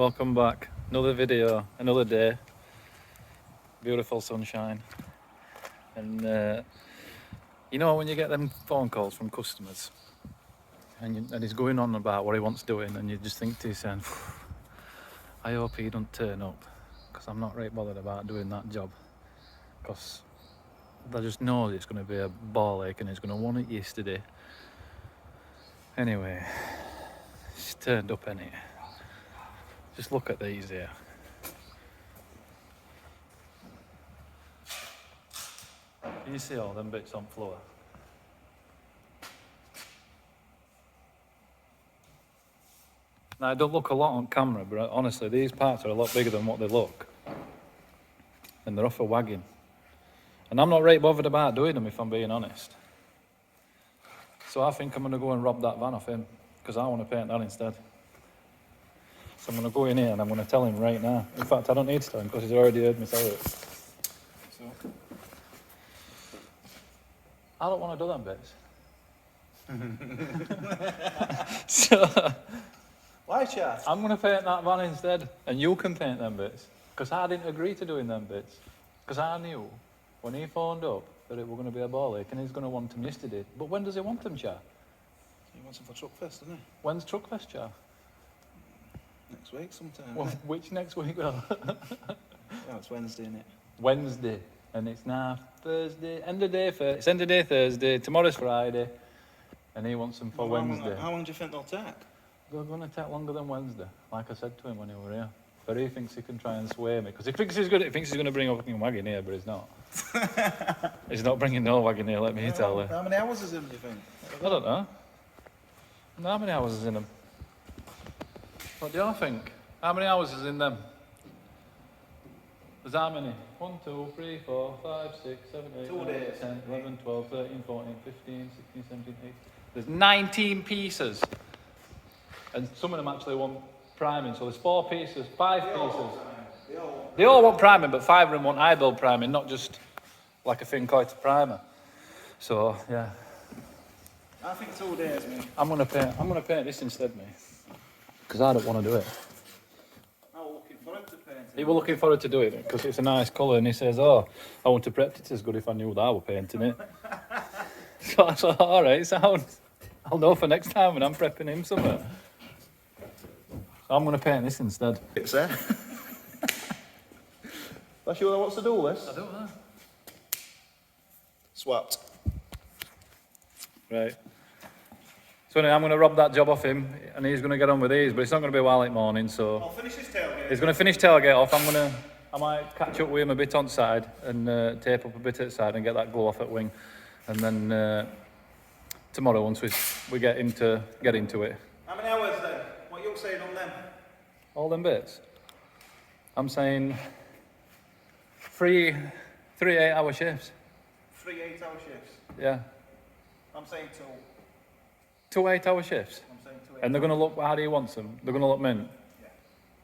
welcome back. Another video, another day. Beautiful sunshine. And you know when you get them phone calls from customers and he's going on about what he wants doing and you just think to yourself, I hope he don't turn up because I'm not right bothered about doing that job because I just know it's going to be a ball ache and he's going to want it yesterday. Anyway, it's turned up innit? Just look at these here. Can you see all them bits on floor? Now, it don't look a lot on camera, but honestly, these parts are a lot bigger than what they look. And they're off a wagon. And I'm not right bothered about doing them, if I'm being honest. So I think I'm going to go and rob that van off him, because I want to paint that instead. So I'm going to go in here and I'm going to tell him right now. In fact, I don't need to tell him, because he's already heard me say it. So, I don't want to do them bits. So, why, Chad? I'm going to paint that van instead, and you can paint them bits. Because I didn't agree to doing them bits. Because I knew when he phoned up that it was going to be a ball ache and he's going to want them yesterday. But when does he want them, Char? He wants them for TRUCKFEST, doesn't he? When's TRUCKFEST, Char? Next week sometime. Well, which next week? Well, it's Wednesday, isn't it? Wednesday. And it's now Thursday. End of day Thursday. It's end of day Thursday. Tomorrow's Friday. And he wants them for Wednesday. How long do you think they'll take? They're going to take longer than Wednesday, like I said to him when he were here. But he thinks he can try and sway me, because he thinks he's good. He thinks he's going to bring a fucking wagon here, but he's not. He's not bringing no wagon here, let me tell you. How many hours is in, do you think? I don't know. How many hours is in them? What do you think? How many hours is in them? There's how many? 1, 2, 3, 4, 5, 6, 7, 8, 9, 10, 11, 12, 13, 14, 15, 16, 17, 18. There's 19 pieces. And some of them actually want priming, so there's 4 pieces, 5 pieces. They all want priming, but 5 of them want eyeball priming, not just like a thin coat primer. So yeah. I think 2 days, mate. I'm gonna paint this instead, mate. Because I don't want to do it. I was looking forward to painting. He was looking forward to doing it because it's a nice colour, and he says, "Oh, I wouldn't have prepped it as good if I knew that I was painting it." So I thought, all right, sounds. I'll know for next time when I'm prepping him somewhere. So I'm going to paint this instead. It's there. That's you what's the do list? I don't know. Swapped. Right. So anyway, I'm going to rob that job off him, and he's going to get on with these, but it's not going to be while late morning, so... I'll finish this tailgate. He's going to finish tailgate off. I might catch up with him a bit on side, and tape up a bit at side, and get that glow off at wing. And then tomorrow, once we get into it. How many hours then? What you saying on them? All them bits. I'm saying 3 8-hour shifts. 3 8-hour shifts? Yeah. I'm saying 2. 2 8-hour shifts. I'm saying 2 8. And they're going to look how he wants them. They're going to look mint. Yeah.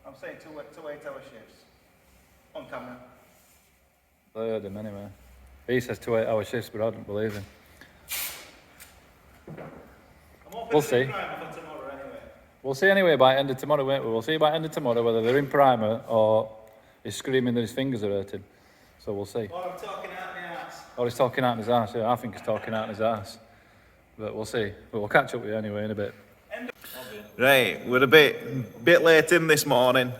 I'm saying 2 8-hour shifts. On camera. I heard him anyway. He says 2 8-hour shifts, but I don't believe him. We'll see. We'll see anyway by end of tomorrow, won't we? We'll see by end of tomorrow whether they're in primer or he's screaming that his fingers are hurting. So we'll see. Or I'm talking out my ass. Or he's talking out in his ass, yeah. I think he's talking out in his ass. But we'll see. But we'll catch up with you anyway in a bit. Right, we're a bit late in this morning.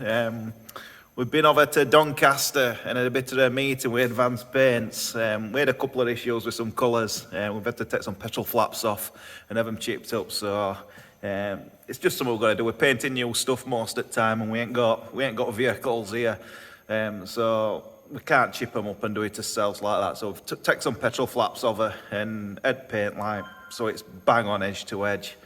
We've been over to Doncaster and had a bit of a meeting with Advanced Paints. We had a couple of issues with some colours. We've had to take some petrol flaps off and have them chipped up. So it's just something we've got to do. We're painting new stuff most of the time, and we ain't got vehicles here, so we can't chip them up and do it ourselves like that. So we've take some petrol flaps over and head paint like so it's bang on edge to edge.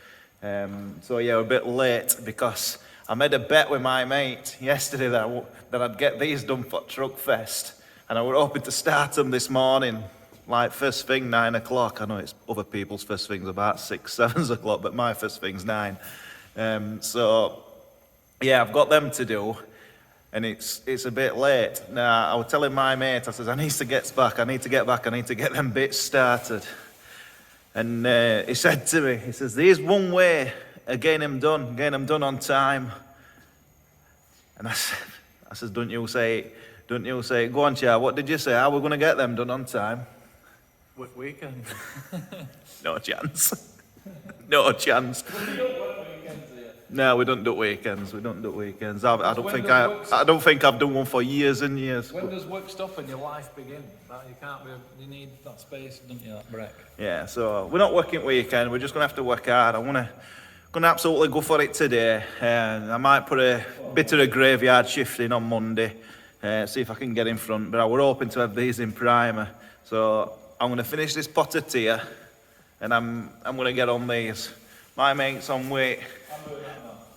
So yeah, we're a bit late because I made a bet with my mate yesterday that I'd get these done for TRUCKFEST, and I was hoping to start them this morning, like first thing 9 o'clock. I know it's other people's first thing's about 6, 7 o'clock, but my first thing's 9. So yeah, I've got them to do, and it's a bit late. Now, I was telling my mate, I says, I need to get back, I need to get them bits started. And he said to me, he says, there's one way of getting them done on time. And I says, don't you say it. Go on, Char, what did you say? How are we going to get them done on time? Weekend. No chance. No chance. No, we don't do weekends. We don't do weekends. I don't think I've done one for years and years. When does work stop and your life begin? You need that space, don't you, that break? Yeah, so we're not working weekend. We're just gonna have to work hard. Gonna absolutely go for it today. And I might put a bit of a graveyard shift in on Monday. See if I can get in front. But I were hoping to have these in primer. So I'm gonna finish this pot of tea, and I'm gonna get on these. My mate's on weight.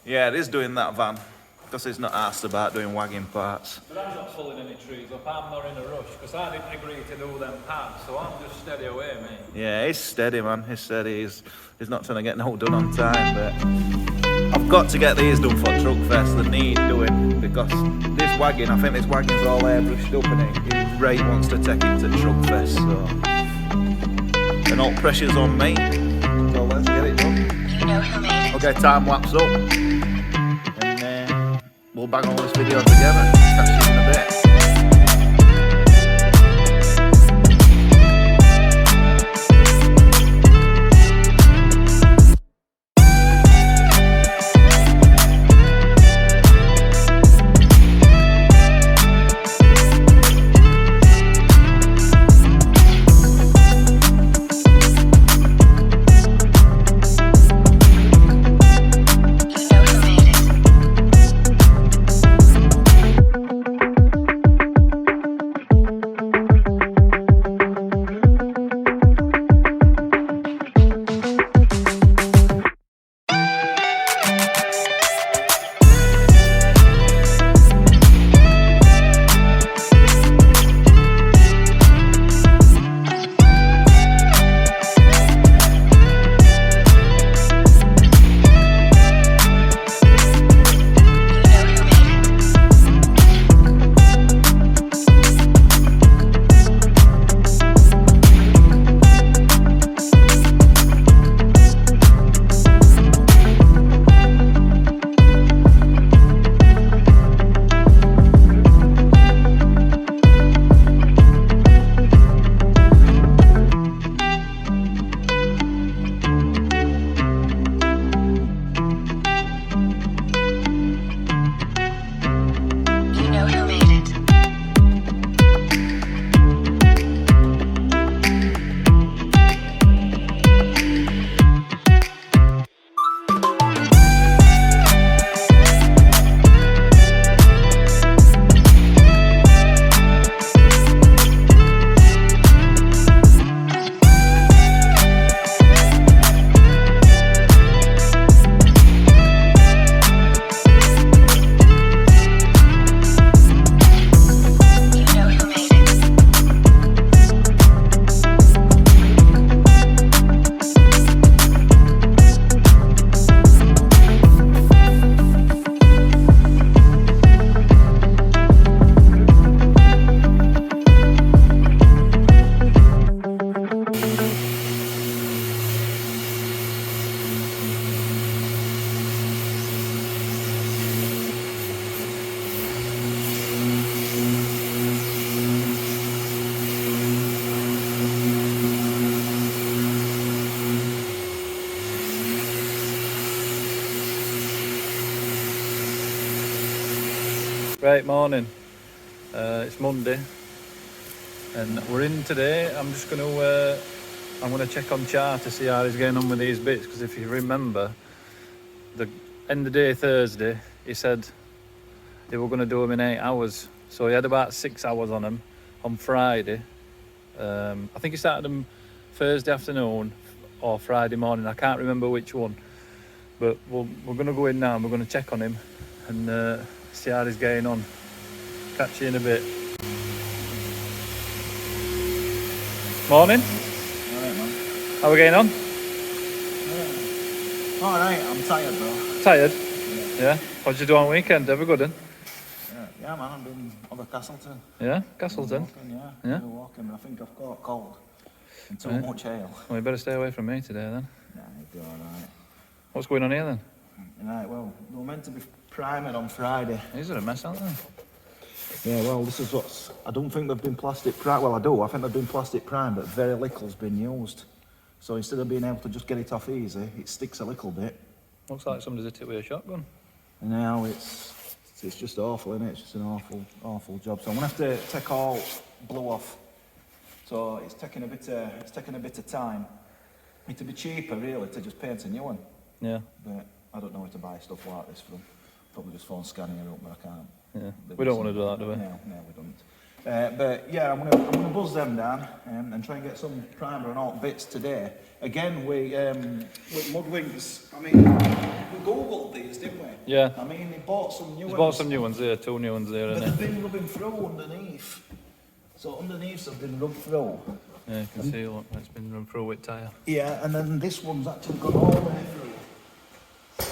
Yeah, it is doing that van, because he's not asked about doing wagon parts. But I'm not pulling any trees up, I'm not in a rush, because I didn't agree to do them parts, so I'm just steady away, mate. Yeah, he's steady, man, he's steady. He's not trying to get no done on time, but I've got to get these done for TRUCKFEST. They need doing, because this wagon, I think this wagon's all airbrushed up, and he really wants to take it to TRUCKFEST, so... And all pressure's on me, so let's get it done. You know who made it. Okay, time lapse up. And we'll bang all this video together. Catch you in a bit. Right, morning. It's Monday, and we're in today. I'm gonna check on Char to see how he's getting on with these bits, because if you remember, the end of the day Thursday, he said they were gonna do them in 8 hours. So he had about 6 hours on them on Friday. I think he started them Thursday afternoon or Friday morning. I can't remember which one, but we're gonna go in now and we're gonna check on him and see how he's getting on. Catch you in a bit. Morning. Alright, man. How are we getting on? Alright, I'm tired though. Tired? Yeah. What did you do on weekend? Have a good one? Yeah, man, I've been over Castleton. Yeah, Castleton. Walking, Yeah. Walking, but I think I've got a cold and too Yeah. much ale. Well, you better stay away from me today then. Yeah, it'll be alright. What's going on here then? Right, well, we were meant to be primer on Friday. These are a mess, aren't they? Yeah, well, this is what's... I don't think they've been plastic primed. Well, I do. I think they've been plastic primed, but very little's been used. So instead of being able to just get it off easy, it sticks a little bit. Looks like somebody's hit it with a shotgun. And now it's just awful, isn't it? It's just an awful job. So I'm gonna have to take all blue off. So it's taking a bit of time. It'd be cheaper really to just paint a new one. Yeah. But I don't know where to buy stuff like this from. Probably just phone SCANIA up, but I can't. Yeah. We don't want to do that, do we? No, we don't. But yeah, I'm gonna buzz them down and try and get some primer on all bits today. Again, with mud wings. I mean, we googled these, didn't we? Yeah. I mean, they bought some new ones. Bought some new ones there, 2 new ones there, But and they've been rubbing through underneath. So underneath have been rubbed through. yeah, you can see look, it's been run through with tyre. Yeah, and then this one's actually gone all the way through.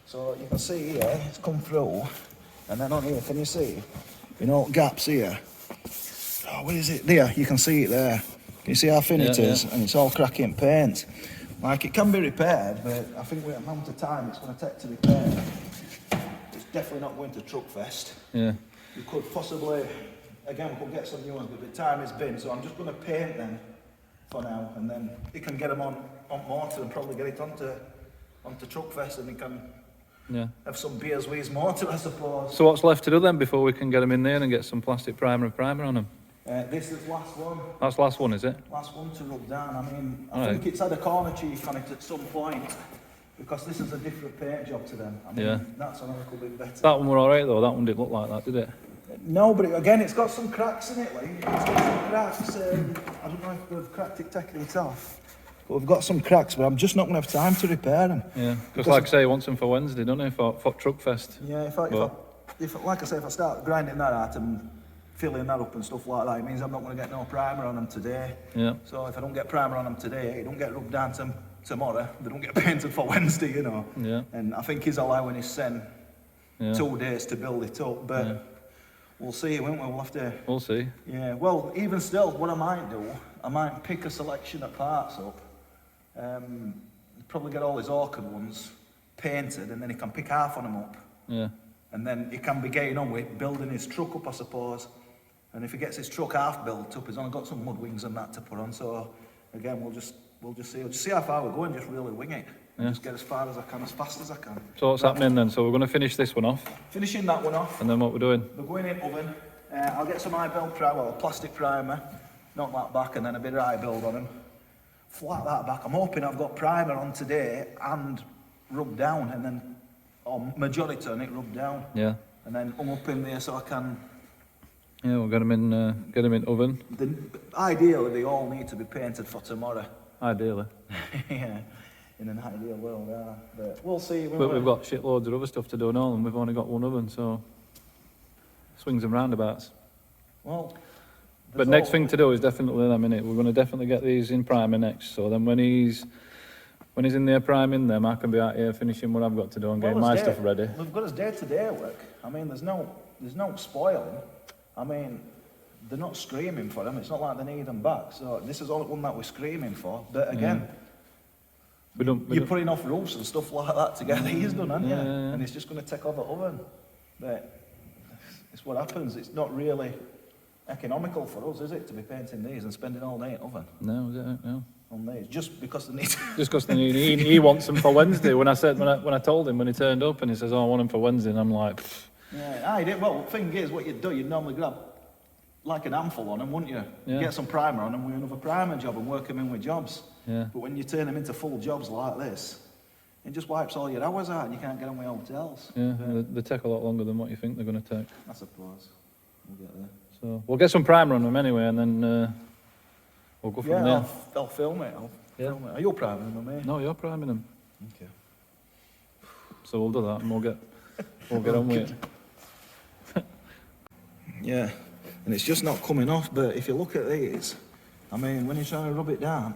So you can see here, it's come through. And then on here, can you see? You know, gaps here. Oh, where is it? There, you can see it there. Can you see how thin it is? Yeah. And it's all cracking paint. Like, it can be repaired, but I think with the amount of time it's going to take to repair, it's definitely not going to TRUCKFEST. Yeah. You could possibly, again, we could get some new ones, but the time has been, so I'm just going to paint them for now, and then you can get them on mortar and probably get it onto TRUCKFEST, and you can have some beers with his mortar, I suppose. So what's left to do then before we can get them in there and get some plastic primer on them? This is the last one. That's the last one, is it? Last one to rub down. I mean, I think it's had a corner chief on it at some point, because this is a different paint job to them. I mean, that's a little bit better. That one were alright though, that one didn't look like that, did it? No, but again, it's got some cracks in it, like. It's got some cracks. I don't know if we've cracked it, taken it off. But we've got some cracks, but I'm just not going to have time to repair them. Yeah, because like I say, he wants them for Wednesday, don't he, for TRUCKFEST? Yeah, if like I say, if I start grinding that out and filling that up and stuff like that, it means I'm not going to get no primer on them today. Yeah. So if I don't get primer on them today, it don't get rubbed down tomorrow. They don't get painted for Wednesday, you know. Yeah. And I think he's allowing his son 2 days to build it up, but we'll see, won't we? We'll have to. We'll see. Yeah. Well, even still, what I might do, I might pick a selection of parts up. Probably get all his orchid ones painted, and then he can pick half on them up. Yeah. And then he can be getting on with building his truck up, I suppose. And if he gets his truck half built up, he's only got some mud wings and that to put on. So again, we'll just see how far we go and just really wing it. And just get as far as I can, as fast as I can. So what's happening then? So we're going to finish this one off. Finishing that one off. And then what we're doing? We're going in oven. I'll get some high-build primer, well, plastic primer, knock that back, and then a bit of high-build on them. Flat that back. I'm hoping I've got primer on today and rubbed down, and then, or majority on it rubbed down. Yeah. And then I'm up in there so I can. Yeah, we'll get them in oven. Ideally, they all need to be painted for tomorrow. Ideally. Yeah, in an ideal world, yeah. But we'll see. But we've got shitloads of other stuff to do now, and we've only got one oven, so swings and roundabouts. Well. But next thing to do is definitely them, innit? We're going to definitely get these in primer next. So then when he's in there priming them, I can be out here finishing what I've got to do and getting my stuff ready. We've got his day-to-day work. I mean, there's no spoiling. I mean, they're not screaming for them. It's not like they need them back. So this is all one that we're screaming for. But again, you're putting off roofs and stuff like that together. He's done, hasn't you? And it's just going to take over oven. But it's what happens. It's not really economical for us, is it, to be painting these and spending all day in oven? No, is it? No. On these, just because they need. Just because they need. He wants them for Wednesday. When I told him when he turned up and he says, "Oh, I want them for Wednesday," and I'm like, pfft. Yeah, I did. Well, the thing is, what you'd do, you'd normally grab like an handful on them, wouldn't you? Yeah. Get some primer on them with another primer job and work them in with jobs. Yeah. But when you turn them into full jobs like this, it just wipes all your hours out and you can't get them with hotels. Yeah, they take a lot longer than what you think they're going to take. I suppose. We'll get there. So we'll get some primer on them anyway, and then we'll go from there. Yeah, I'll film it. Film it. Are you priming them, mate? No, you're priming them. Okay. So we'll do that, and we'll get on with it. Yeah, and it's just not coming off. But if you look at these, I mean, when you're trying to rub it down,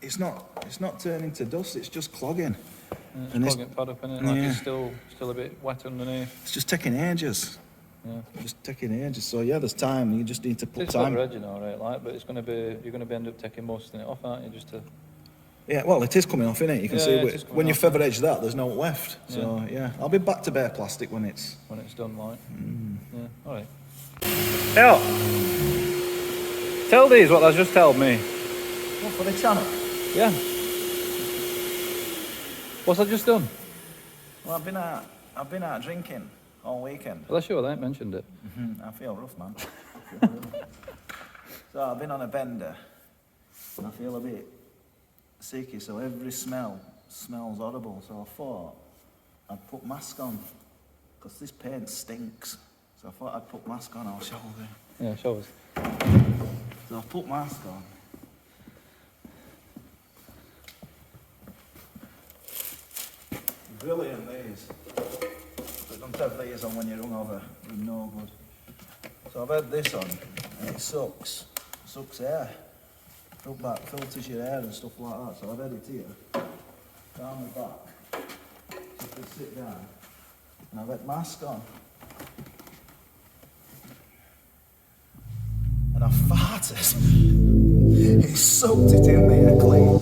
it's not turning to dust. It's just clogging. Yeah, it's clogging pad up in it. Like it's still a bit wet underneath. It's just taking ages. Yeah. Just taking ages. So yeah, there's time. You just need to put it's time. It's edging all right, like, but you're going to be end up taking most of it off, aren't you? Just to Yeah, well, it is coming off, innit? You can Yeah, see yeah, it is coming when you off, feather edge that, there's no left. So yeah, I'll be back to bare plastic when it's done, like. Yeah, all right. Now, tell these what they just told me. what for the channel. Yeah. What's I just done? Well, I've been out drinking all weekend. Well, sure, they ain't mentioned it. I feel rough, man. I feel rough. So I've been on a bender, and I feel a bit sicky. So every smell smells horrible. So I thought I'd put mask on, because this paint stinks. So I thought I'd put mask on. I'll show you. Yeah, show us. So I put mask on. Brilliant these. But don't have these on when you're hungover. They're no good. So I've had this on, and it sucks. Sucks air. Filters your hair and stuff like that. So I've had it here, down the back. So you can sit down. And I've had mask on. And I farted. He soaked it in there clean.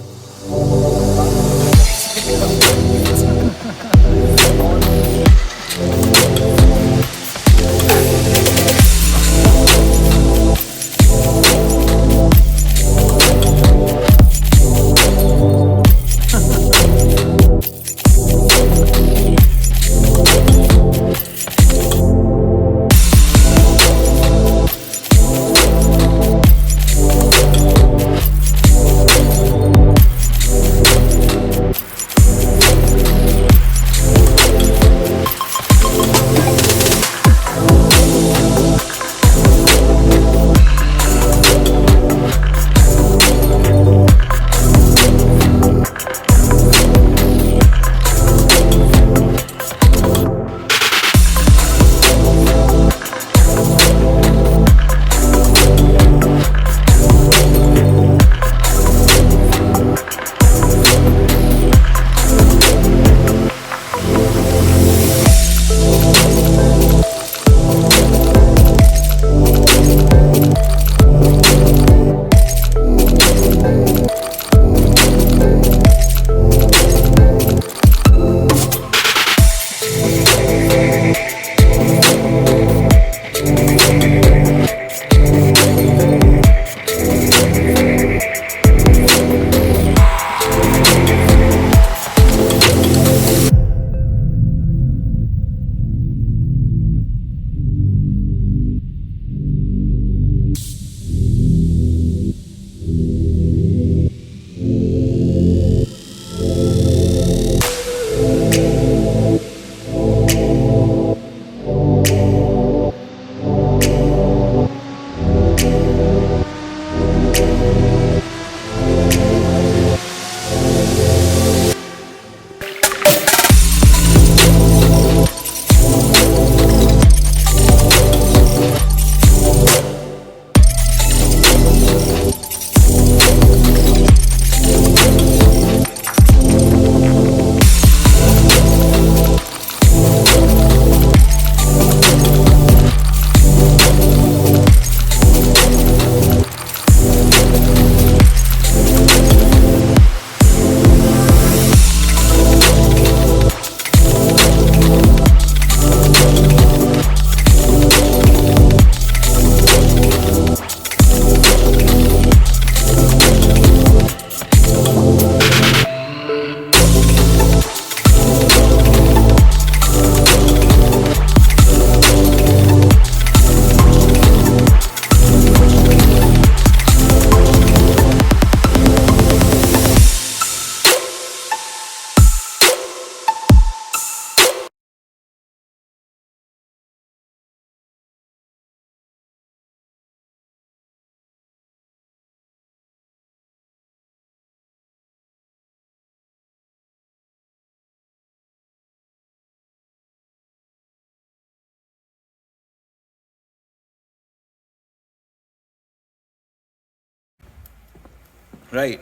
Right,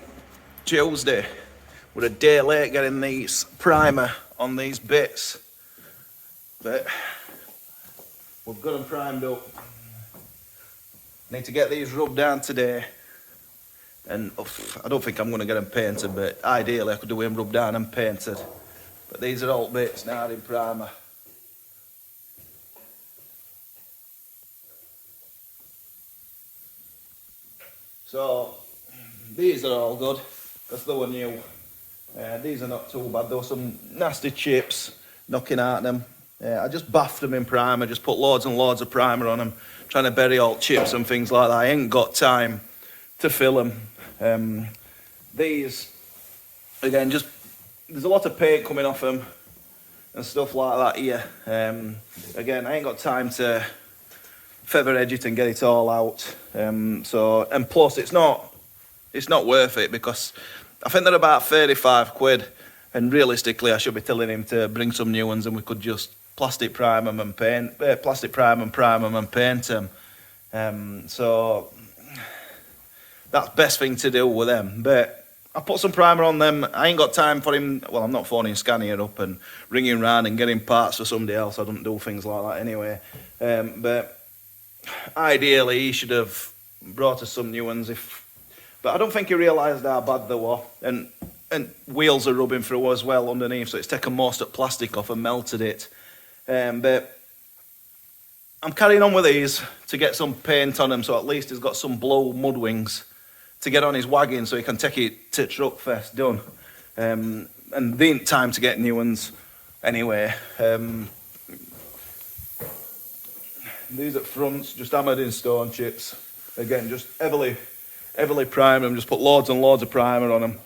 Tuesday. We're a day late getting these primer on these bits, but we've got them primed up. Need to get these rubbed down today, And I don't think I'm going to get them painted, but ideally I could do them rubbed down and painted. But these are old bits now in primer. So these are all good because they were new. These are not too bad. There were some nasty chips knocking out them. I just baffed them in primer, just put loads and loads of primer on them, trying to bury all chips and things like that. I ain't got time to fill them. These, again, just there's a lot of paint coming off them and stuff like that here. Again, I ain't got time to feather edge it and get it all out. And plus it's not worth it because I think they're about 35 quid, and realistically I should be telling him to bring some new ones and we could just plastic prime them and paint, prime them and paint them. So that's best thing to do with them. But I put some primer on them. I ain't got time for him. Well, I'm not phoning Scania up and ringing round and getting parts for somebody else. I don't do things like that anyway. But ideally he should have brought us some new ones. But I don't think he realised how bad they were. And wheels are rubbing through as well underneath, so it's taken most of the plastic off and melted it. But I'm carrying on with these to get some paint on them, so at least he's got some blue mud wings to get on his wagon so he can take it to TRUCKFEST done. And there ain't time to get new ones anyway. These at fronts, just hammered in stone chips. Again, just heavily prime them, just put loads and loads of primer on them.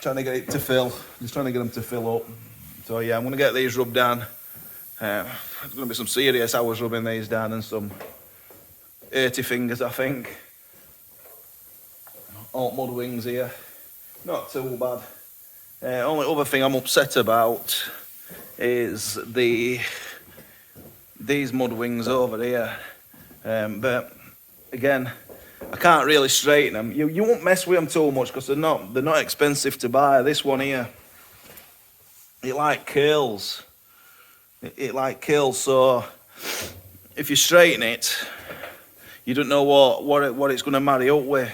Trying to get it to fill, just trying to get them to fill up. So yeah, I'm going to get these rubbed down. There's going to be some serious hours rubbing these down and some 80 fingers, I think. Alt mud wings here, not too bad. Only other thing I'm upset about is these mud wings over here. But again, I can't really straighten them. You won't mess with them too much because they're not expensive to buy. This one here, it like curls. It like curls, so if you straighten it, you don't know what it's going to marry up with,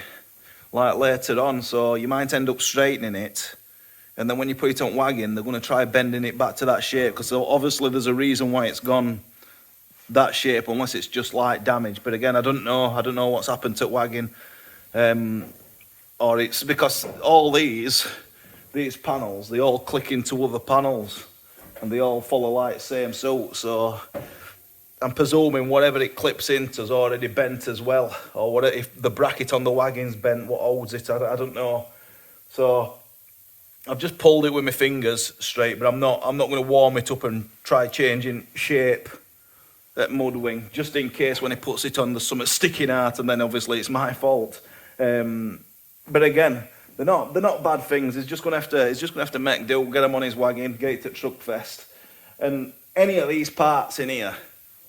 like later on. So you might end up straightening it, and then when you put it on wagon, they're going to try bending it back to that shape because obviously there's a reason why it's gone that shape, unless it's just light damage. But again, I don't know what's happened to wagon, or it's because all these panels, they all click into other panels and they all follow like same suit. So I'm presuming whatever it clips into is already bent as well, or what if the bracket on the wagon's bent, what holds it, I don't know. So I've just pulled it with my fingers straight, but I'm not going to warm it up and try changing shape at mud wing, just in case when he puts it on there's something sticking out, and then obviously it's my fault. But again, they're not bad things. He's just gonna have to make do, get them on his wagon, get it to TRUCKFEST. And any of these parts in here,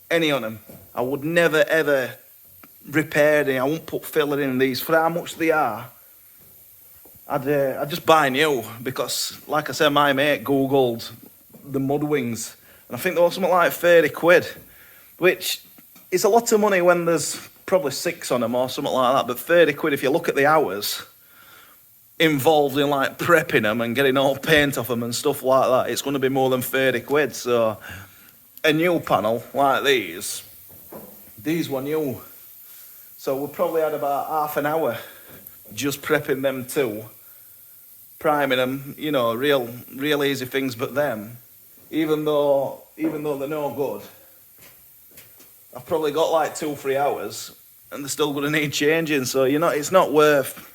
any of them, I would never ever repair them. I won't put filler in these for how much they are. I'd just buy new, because like I said, my mate googled the mud wings and I think they were something like 30 quid. Which is a lot of money when there's probably 6 on them or something like that. But 30 quid, if you look at the hours involved in like prepping them and getting all paint off them and stuff like that, it's going to be more than 30 quid. So a new panel like these were new. So we probably had about half an hour just prepping them too, priming them, you know, real easy things. But them, even though they're no good, I've probably got like 2-3 hours and they're still going to need changing. So it's not worth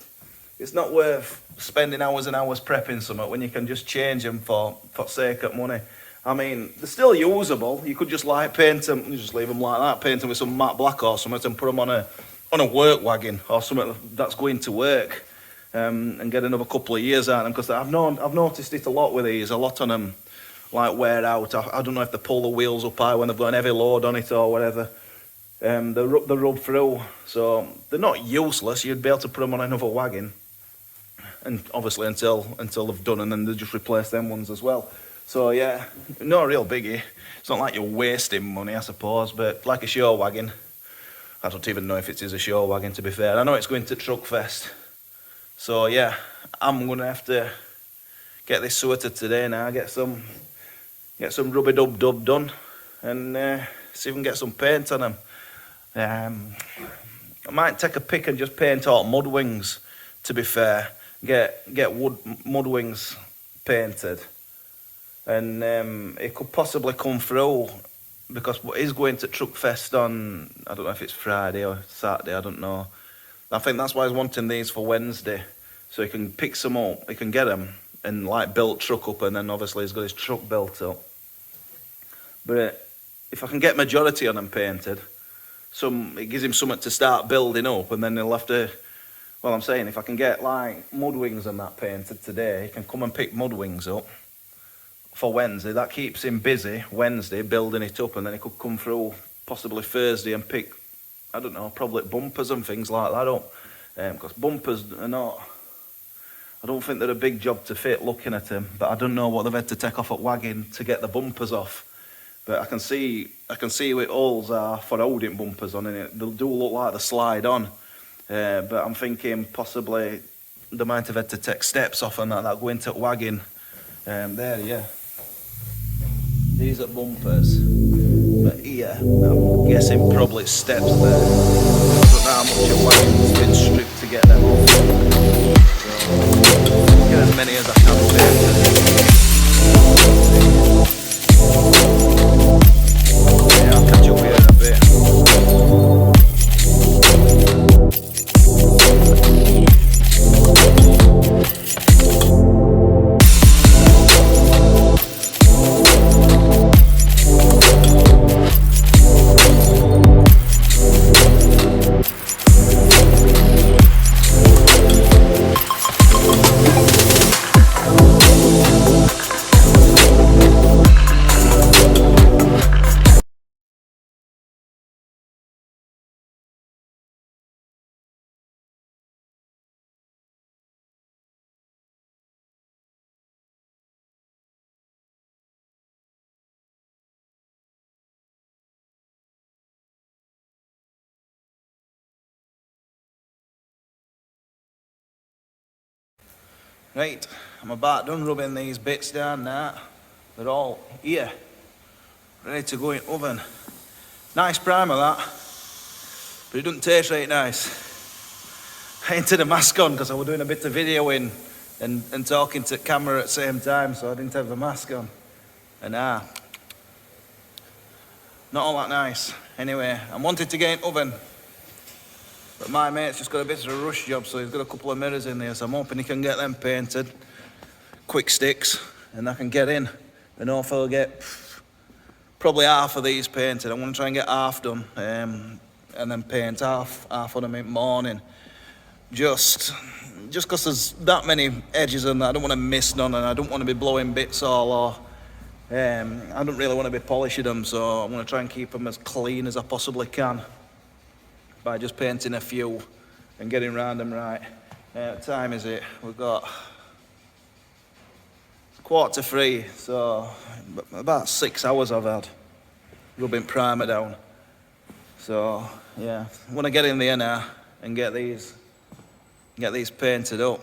spending hours and hours prepping something when you can just change them for sake of money. I mean, they're still usable. You could just like paint them, you just leave them like that, paint them with some matte black or something and put them on a work wagon or something that's going to work, and get another couple of years out of them, because I've noticed it a lot with these, a lot on them like wear out. I don't know if they pull the wheels up high when they've got an heavy load on it or whatever. They rub through, so they're not useless. You'd be able to put them on another wagon, and obviously until they've done, and then they just replace them ones as well. So yeah, no real biggie. It's not like you're wasting money, I suppose, but like a show wagon, I don't even know if it is a show wagon, to be fair. I know it's going to TRUCKFEST. So yeah, I'm gonna have to get this sorted today now, get some rubber dub done, and see if we can get some paint on them. I might take a pick and just paint out mud wings, to be fair. Get wood mud wings painted, and it could possibly come through, because what is going to TRUCKFEST on, I don't know if it's Friday or Saturday, I don't know. I think that's why he's wanting these for Wednesday, so he can pick some up, he can get them and like build truck up, and then obviously he's got his truck built up. But if I can get majority on them painted, it gives him something to start building up, and then he'll have to, well, I'm saying if I can get like mud wings and that painted today, he can come and pick mud wings up for Wednesday. That keeps him busy Wednesday building it up, and then he could come through possibly Thursday and pick, I don't know, probably bumpers and things like that up, because bumpers are not, I don't think they're a big job to fit looking at them, but I don't know what they've had to take off at WAGON to get the bumpers off. But I can see what holes are for holding bumpers on, and they do look like they slide on. But I'm thinking possibly they might have had to take steps off and that go into WAGON. There, yeah. These are bumpers. But here, I'm guessing probably steps there. I don't know how much a WAGON's been stripped to get them off. So, get as many as I can painted. Yeah, I'll catch up here in a bit. Right, I'm about done rubbing these bits down now. They're all here, ready to go in oven. Nice primer that, but it doesn't taste right nice. I ain't had a mask on because I was doing a bit of videoing and talking to camera at the same time, so I didn't have the mask on. And not all that nice. Anyway, I wanted to get in oven, but my mate's just got a bit of a rush job, so he's got a couple of mirrors in there, so I'm hoping he can get them painted, quick sticks, and I can get in, and hopefully I'll get probably half of these painted. I'm going to try and get half done, and then paint half of them in the morning. Just because there's that many edges and I don't want to miss none, and I don't want to be blowing bits all off. I don't really want to be polishing them, so I'm going to try and keep them as clean as I possibly can by just painting a few and getting round them right. What time is it? We've got 2:45, so about 6 hours I've had rubbing primer down. So yeah, I want to get in there now and get these painted up.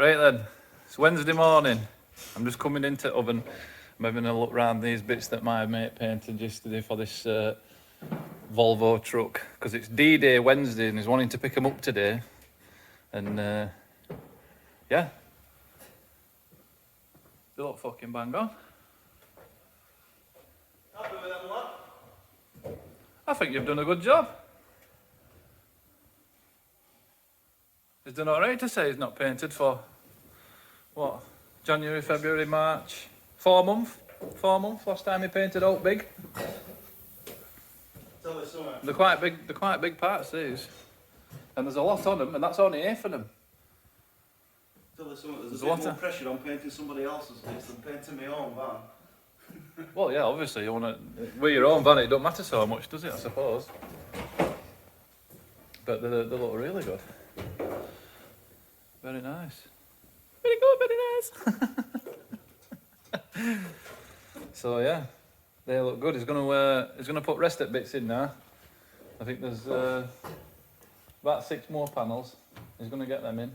Right then, it's Wednesday morning. I'm just coming into the oven. I'm having a look round these bits that my mate painted yesterday for this Volvo truck, because it's D-Day Wednesday and he's wanting to pick them up today. And yeah, they look fucking bang on. Happy with them, lad? I think you've done a good job. He's done alright to say he's not painted for, what, January, February, March, 4 months? 4 months, last time he painted out big. Tell us something. They're quite big parts, these. And there's a lot on them, and that's only half of them. Tell us something. There's There's a a bit lot more of- pressure on painting somebody else's bits than painting my own van. Well, yeah, obviously, you want to, with your own van, it don't matter so much, does it, I suppose? But they look really good. Very nice. Very good, very nice. So yeah, they look good. He's gonna put rested bits in now. I think there's about 6 more panels. He's gonna get them in.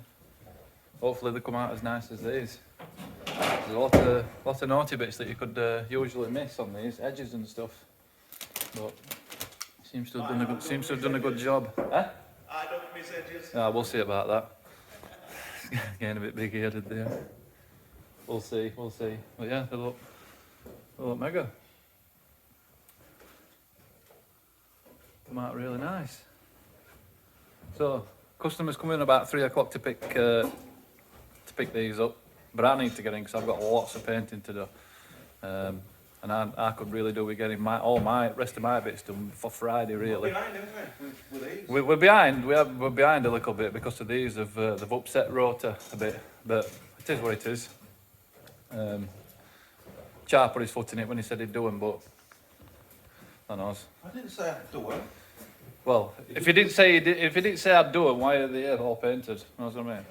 Hopefully they come out as nice as these. There's a lot of naughty bits that you could usually miss on these edges and stuff, but seems to have done a good job. Huh? I don't miss edges. Ah, we'll see about that. Getting a bit big-headed there. We'll see. But yeah, they look mega. Come out really nice. So, customers come in about 3 o'clock to pick these up, but I need to get in because I've got lots of painting to do. And I could really do with getting all my rest of my bits done for Friday, really. Behind, isn't we? With these. We're behind. We're behind a little bit because of these. They've upset rotor a bit, but it is what it is. Char put his foot in it when he said he'd do them, but I knows. I didn't say I'd do it. Well, if he didn't say I'd do them, why are they here all painted? Knows what I mean?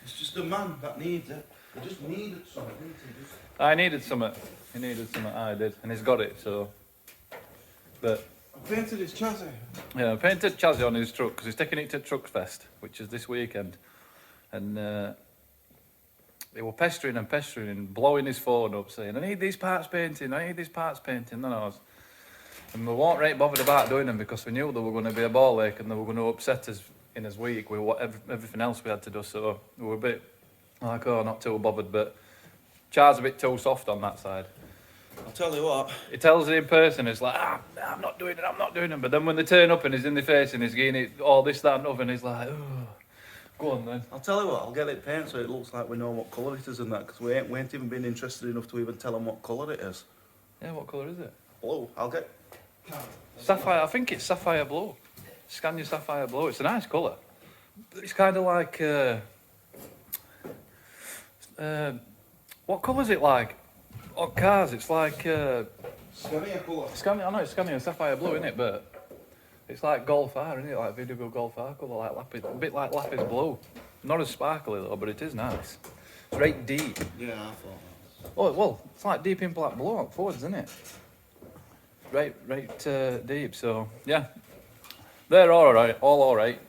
It's just a man that needs it. I just needed something, didn't he? Just... I needed something. He needed something. I did, and he's got it. So, but I painted his chassis. yeah, I painted chassis on his truck because he's taking it to TRUCKFEST, which is this weekend, and they were pestering and blowing his phone up, saying, "I need these parts painting. I need these parts painting." And we weren't right bothered about doing them because we knew they were going to be a ball ache and they were going to upset us in his week with everything else we had to do. So we were a bit like, oh, not too bothered. But Char's a bit too soft on that side. I'll tell you what. He tells it in person, it's like, I'm not doing it. But then when they turn up and he's in the face and he's getting it all this, that and other, and he's like, oh, go on then. I'll tell you what, I'll get it painted so it looks like we know what colour it is and that, because we ain't even been interested enough to even tell them what colour it is. Yeah, what colour is it? Blue. I'll get... Sapphire, I think it's sapphire blue. SCANIA sapphire blue. It's a nice colour. It's kind of like, what colour is it like? On cars, it's like, Scania colour. SCANIA, I know it's SCANIA sapphire blue, isn't it? But it's like Golf R, isn't it? Like Video Golf R colour, like lapis, a bit like lapis blue. Not as sparkly though, but it is nice. It's right deep. Yeah, I thought that. Oh, well, it's like deep in black blue on forwards, isn't it? Right deep, so yeah. They're all right.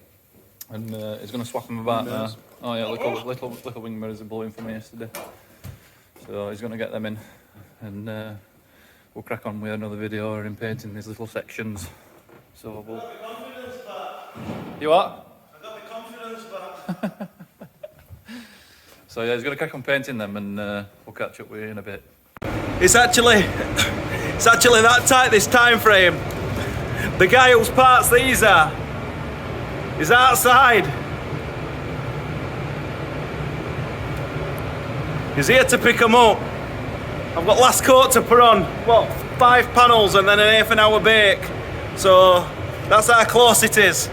And he's going to swap them about now. Oh yeah, little wing mirrors are blowing from yesterday. So he's going to get them in. And we'll crack on with another video or in painting these little sections. So we'll... I got my confidence back. You what? I got my confidence back. So yeah, he's going to crack on painting them and we'll catch up with you in a bit. It's actually that tight, this time frame. The guy whose parts these are is outside. He's here to pick them up. I've got last coat to put on, 5 panels and then an half an hour bake. So that's how close it is.